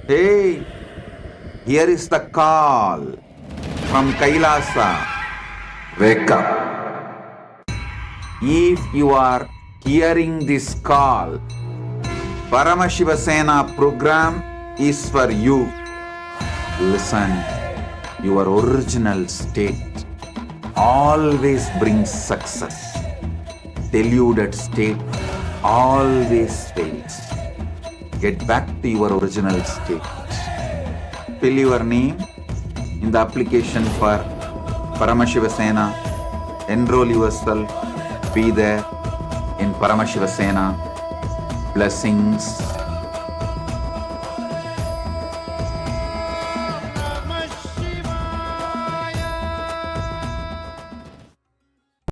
Hey, here is the call from KAILASA. Wake up. If you are hearing this call, Paramashivatva program is for you. Listen, your original state always brings success. Deluded state always fails. Get back to your original state. Fill your name in the application for Paramashivatva. Enroll yourself. Be there in Paramashivatva. Blessings.